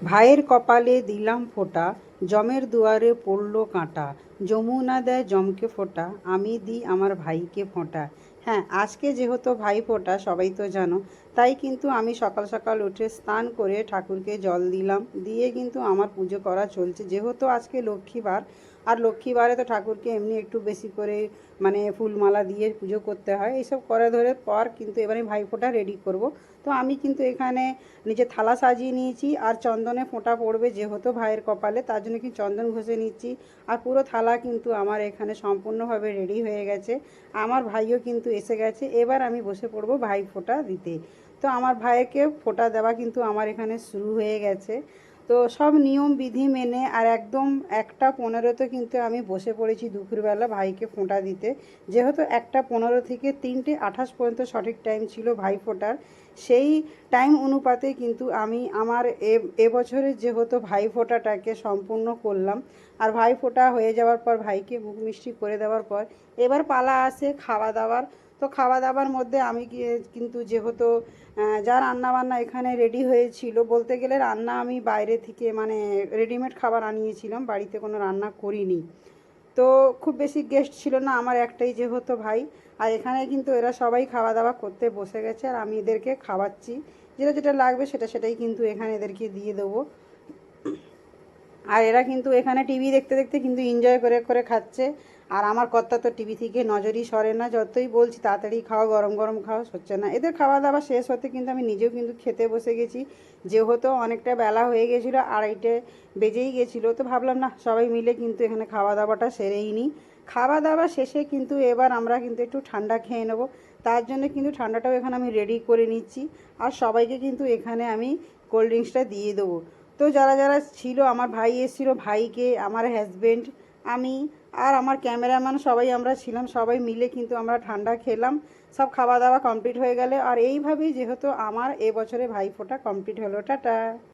ভাইয়ের কপালে দিলাম ফোঁটা, যমের দুয়ারে পড়ল কাঁটা, যমুনা দেয় যমকে ফোঁটা, আমি দিই আমার ভাইকে ফোঁটা। হ্যাঁ, আজকে যেহেতু ভাই ফোঁটা সবাই তো জানো, তাই কিন্তু আমি সকাল সকাল উঠে স্নান করে ঠাকুরকে জল দিলাম, দিয়ে কিন্তু আমার পুজো করা চলছে। যেহেতু আজকে লক্ষ্মীবার, আর লক্ষ্মীবারে তো ঠাকুরকে এমনি একটু বেশি করে মানে ফুলমালা দিয়ে পুজো করতে হয়। এইসব করে ধরে পর কিন্তু এবারে ভাইফোঁটা রেডি করব। তো আমি কিন্তু এখানে নিচে থালা সাজিয়ে নিয়েছি, আর চন্দনে ফোঁটা পড়বে যেহেতু ভাইয়ের কপালে, তার জন্য কি চন্দন ঘষে নিচ্ছি। আর পুরো থালা কিন্তু আমার এখানে সম্পূর্ণভাবে রেডি হয়ে গেছে। আমার ভাইও কিন্তু এসে গেছে, এবার আমি বসে পড়বো ভাই ফোঁটা দিতে। তো আমার ভাইকে ফোঁটা দেওয়া কিন্তু আমার এখানে শুরু হয়ে গেছে। তো সব নিয়ম বিধি মেনে আর একদম 1টা 15-তে কিন্তু আমি বসে পড়েছি দুপুরবেলা ভাইকে ফোঁটা দিতে। যেহেতু 1টা 15 থেকে 3টে 28 পর্যন্ত সঠিক টাইম ছিল ভাই ফোঁটার, সেই টাইম অনুপাতে কিন্তু আমি আমার এবছরের যেহেতু ভাই ফোঁটাটাকে সম্পূর্ণ করলাম। আর ভাই ফোঁটা হয়ে যাওয়ার পর ভাইকে মুখ মিষ্টি করে দেওয়ার পর এবার পালা আসে খাওয়া দাওয়ার। তো খাওয়া দাওয়ার মধ্যে আমি কিন্তু যেহেতু যা রান্নাবান্না এখানে রেডি হয়েছিল, বলতে গেলে রান্না আমি বাইরে থেকে মানে রেডিমেড খাবার আনিয়েছিলাম, বাড়িতে কোনো রান্না করিনি। তো খুব বেশি গেস্ট ছিল না, আমার একটাই যেহেতু ভাই। আর এখানে কিন্তু এরা সবাই খাওয়া দাওয়া করতে বসে গেছে, আর আমি এদেরকে খাওয়াচ্ছি। যেটা যেটা লাগবে সেটাই কিন্তু এখানে এদেরকে দিয়ে দেবো। আর এরা কিন্তু এখানে টিভি দেখতে দেখতে কিন্তু এনজয় করে করে খাচ্ছে। আর আমার কর্তা তো টিভি থেকে নজরই সরে না, যতই বলছি তাড়াতাড়ি খাও, গরম গরম খাও, হচ্ছে না। এদের খাওয়া দাওয়া শেষ হতে কিন্তু আমি নিজেও কিন্তু খেতে বসে গেছি। যেহেতু অনেকটা বেলা হয়ে গেছিলো, 2:30 বেজেই গেছিলো, তো ভাবলাম না সবাই মিলে কিন্তু এখানে খাওয়া দাওয়াটা সেরেই নিই। খাওয়া দাওয়া শেষে কিন্তু এবার আমরা কিন্তু একটু ঠান্ডা খেয়ে নেবো। তার জন্য কিন্তু ঠান্ডাটাও এখানে আমি রেডি করে নিচ্ছি। আর সবাইকে কিন্তু এখানে আমি কোল্ড ড্রিঙ্কসটা দিয়ে দেবো। তো যারা যারা ছিল, আমার ভাই এসেছিলো, ভাইকে, আমার হাজব্যান্ড, আমি আর আমার ক্যামেরাম্যান সবাই আমরা ছিলাম, সবাই মিলে কিন্তু আমরা ঠান্ডা খেলাম। সব খাওয়া দাওয়া কমপ্লিট হয়ে গেলে আর এইভাবেই যেহেতু আমার এবছরে ভাইফোঁটা কমপ্লিট হলো। টাটা।